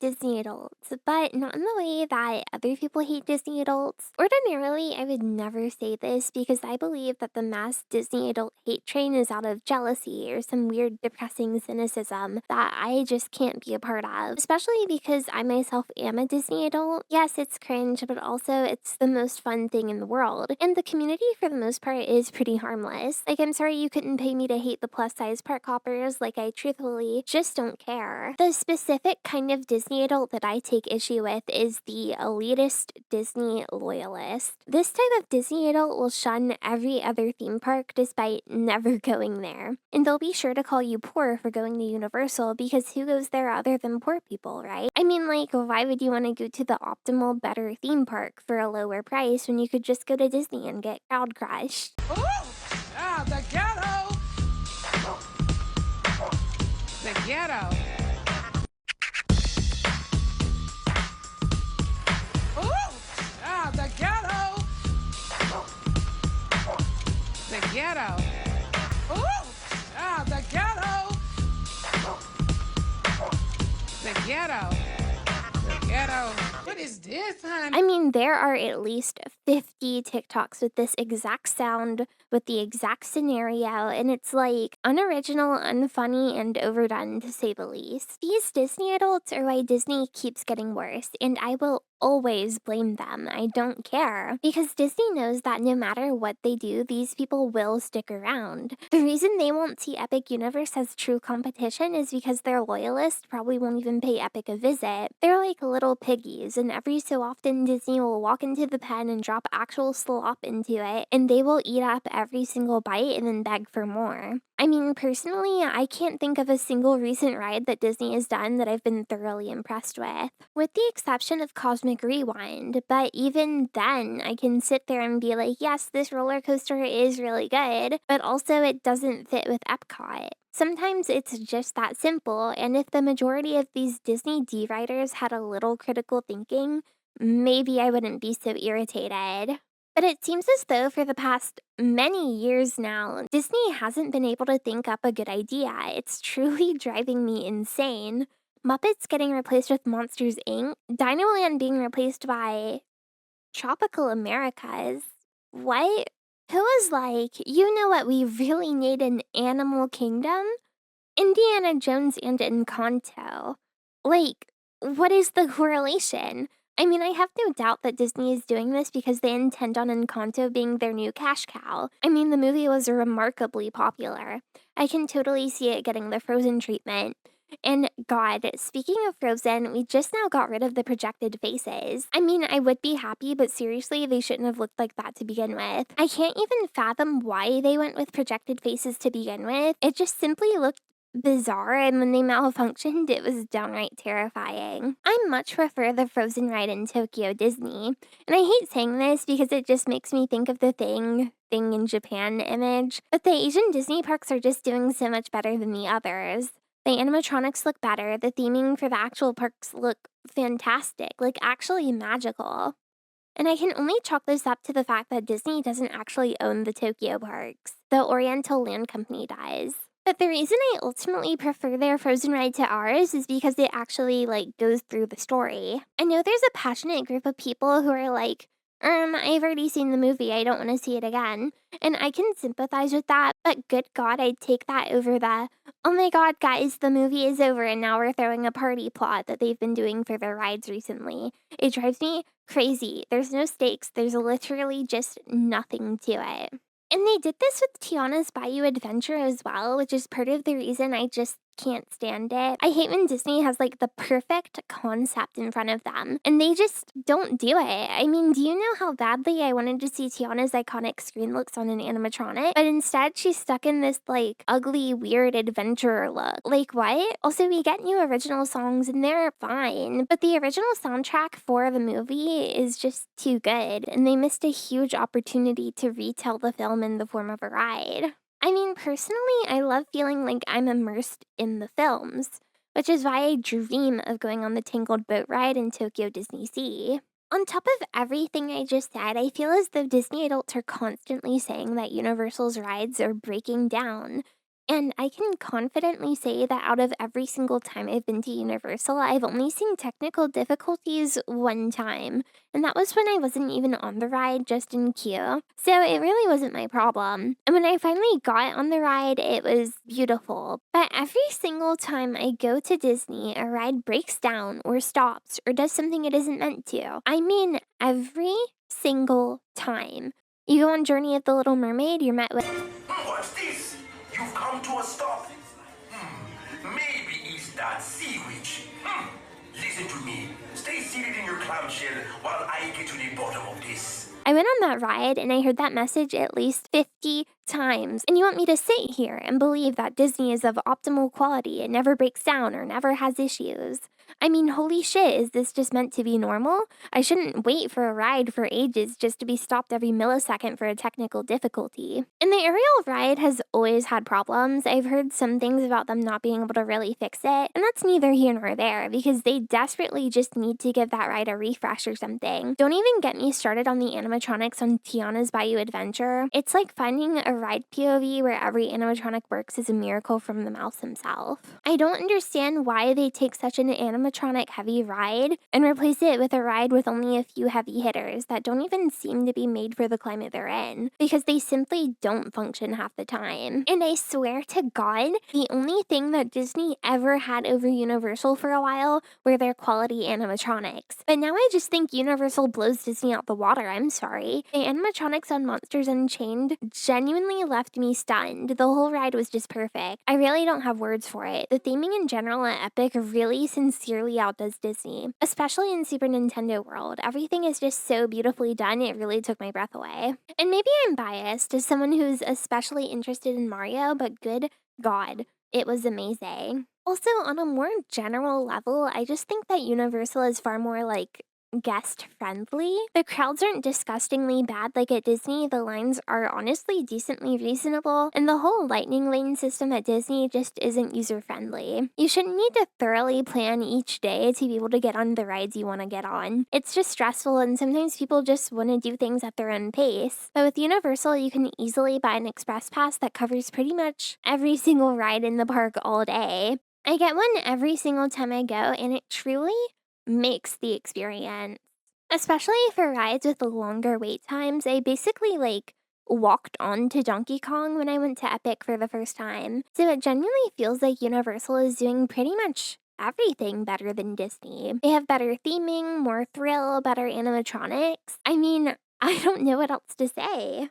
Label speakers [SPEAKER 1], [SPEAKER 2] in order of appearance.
[SPEAKER 1] Disney adults, but not in the way that other people hate Disney adults. Ordinarily, I would never say this because I believe that the mass Disney adult hate train is out of jealousy or some weird depressing cynicism that I just can't be a part of, especially because I myself am a Disney adult. Yes, it's cringe, but also it's the most fun thing in the world, and the community for the most part is pretty harmless. Like, I'm sorry you couldn't pay me to hate the plus size park hoppers, like I truthfully just don't care. The specific kind of Disney adult that I take issue with is the elitist Disney loyalist. This type of Disney adult will shun every other theme park despite never going there. And they'll be sure to call you poor for going to Universal because who goes there other than poor people, right? I mean, like, why would you want to go to the optimal, better theme park for a lower price when you could just go to Disney and get crowd crushed?
[SPEAKER 2] Ooh! Ah, the ghetto! The ghetto. Ooh! Ah, the ghetto! The ghetto. Ooh! Ah, the ghetto! The ghetto. The ghetto. What is this, honey?
[SPEAKER 1] I mean, there are at least 50 TikToks with this exact sound, with the exact scenario, and it's like unoriginal, unfunny, and overdone to say the least. These Disney adults are why Disney keeps getting worse, and I will always blame them. I don't care. Because Disney knows that no matter what they do, these people will stick around. The reason they won't see Epic Universe as true competition is because their loyalists probably won't even pay Epic a visit. They're like little piggies, and every so often Disney will walk into the pen and drop actual slop into it, and they will eat up every single bite and then beg for more. I mean, personally, I can't think of a single recent ride that Disney has done that I've been thoroughly impressed with the exception of Cosmic Rewind. But even then, I can sit there and be like, yes, this roller coaster is really good, but also it doesn't fit with Epcot. Sometimes it's just that simple, and if the majority of these Disney D-riders had a little critical thinking, maybe I wouldn't be so irritated. But it seems as though for the past many years now, Disney hasn't been able to think up a good idea. It's truly driving me insane. Muppets getting replaced with Monsters Inc., Dinoland being replaced by Tropical Americas. What? Who was like, you know what, we really need an Animal Kingdom? Indiana Jones and Encanto. Like, what is the correlation? I mean, I have no doubt that Disney is doing this because they intend on Encanto being their new cash cow. I mean, the movie was remarkably popular. I can totally see it getting the Frozen treatment. And God, speaking of Frozen, we just now got rid of the projected faces. I mean, I would be happy, but seriously, they shouldn't have looked like that to begin with. I can't even fathom why they went with projected faces to begin with. It just simply looked bizarre, and when they malfunctioned, it was downright terrifying. I much prefer the Frozen ride in Tokyo Disney, and I hate saying this because it just makes me think of the thing in Japan image, but the Asian Disney parks are just doing so much better than the others. The animatronics look better, the theming for the actual parks look fantastic, like actually magical. And I can only chalk this up to the fact that Disney doesn't actually own the Tokyo parks. The Oriental Land Company does. But the reason I ultimately prefer their Frozen ride to ours is because it actually, like, goes through the story. I know there's a passionate group of people who are like, I've already seen the movie, I don't want to see it again. And I can sympathize with that, but good God, I'd take that over the, oh my God, guys, the movie is over and now we're throwing a party plot that they've been doing for their rides recently. It drives me crazy. There's no stakes, there's literally just nothing to it. And they did this with Tiana's Bayou Adventure as well, which is part of the reason I just can't stand it. I hate when Disney has like the perfect concept in front of them and they just don't do it. I mean, do you know how badly I wanted to see Tiana's iconic screen looks on an animatronic? But instead she's stuck in this like ugly, weird adventurer look. Like what? Also, we get new original songs and they're fine, but the original soundtrack for the movie is just too good and they missed a huge opportunity to retell the film in the form of a ride. I mean, personally, I love feeling like I'm immersed in the films, which is why I dream of going on the Tangled Boat ride in Tokyo Disney Sea. On top of everything I just said, I feel as though Disney adults are constantly saying that Universal's rides are breaking down. And I can confidently say that out of every single time I've been to Universal, I've only seen technical difficulties one time. And that was when I wasn't even on the ride, just in queue. So it really wasn't my problem. And when I finally got on the ride, it was beautiful. But every single time I go to Disney, a ride breaks down or stops or does something it isn't meant to. I mean, every single time. You go on Journey of the Little Mermaid, you're met with
[SPEAKER 3] What's this? You've come to a stop. Maybe it's that sea witch. Listen to me. Stay seated in your clamshell while I get to the bottom of this.
[SPEAKER 1] I went on that ride and I heard that message at least 50 times. And you want me to sit here and believe that Disney is of optimal quality and never breaks down or never has issues? I mean, holy shit, is this just meant to be normal? I shouldn't wait for a ride for ages just to be stopped every millisecond for a technical difficulty. And the aerial ride has always had problems. I've heard some things about them not being able to really fix it, and that's neither here nor there because they desperately just need to give that ride a refresh or something. Don't even get me started on the animatronics on Tiana's Bayou Adventure. It's like finding a ride POV where every animatronic works is a miracle from the mouse himself. I don't understand why they take such an animatronic heavy ride and replace it with a ride with only a few heavy hitters that don't even seem to be made for the climate they're in, because they simply don't function half the time. And I swear to God, the only thing that Disney ever had over Universal for a while were their quality animatronics. But now I just think Universal blows Disney out the water, I'm sorry. The animatronics on Monsters Unchained genuinely left me stunned. The whole ride was just perfect. I really don't have words for it. The theming in general at Epic really sincerely outdoes Disney, especially in Super Nintendo World. Everything is just so beautifully done, it really took my breath away. And maybe I'm biased as someone who's especially interested in Mario, but good God, it was amazing. Also, on a more general level, I just think that Universal is far more like guest friendly. The crowds aren't disgustingly bad like at Disney. The lines are honestly decently reasonable, and the whole lightning lane system at Disney just isn't user friendly. You shouldn't need to thoroughly plan each day to be able to get on the rides you want to get on. It's just stressful, and sometimes people just want to do things at their own pace. But with Universal, you can easily buy an express pass that covers pretty much every single ride in the park all day. I get one every single time I go, and it truly makes the experience. Especially for rides with the longer wait times, I basically walked on to Donkey Kong when I went to Epic for the first time. So it genuinely feels like Universal is doing pretty much everything better than Disney. They have better theming, more thrill, better animatronics. I mean, I don't know what else to say.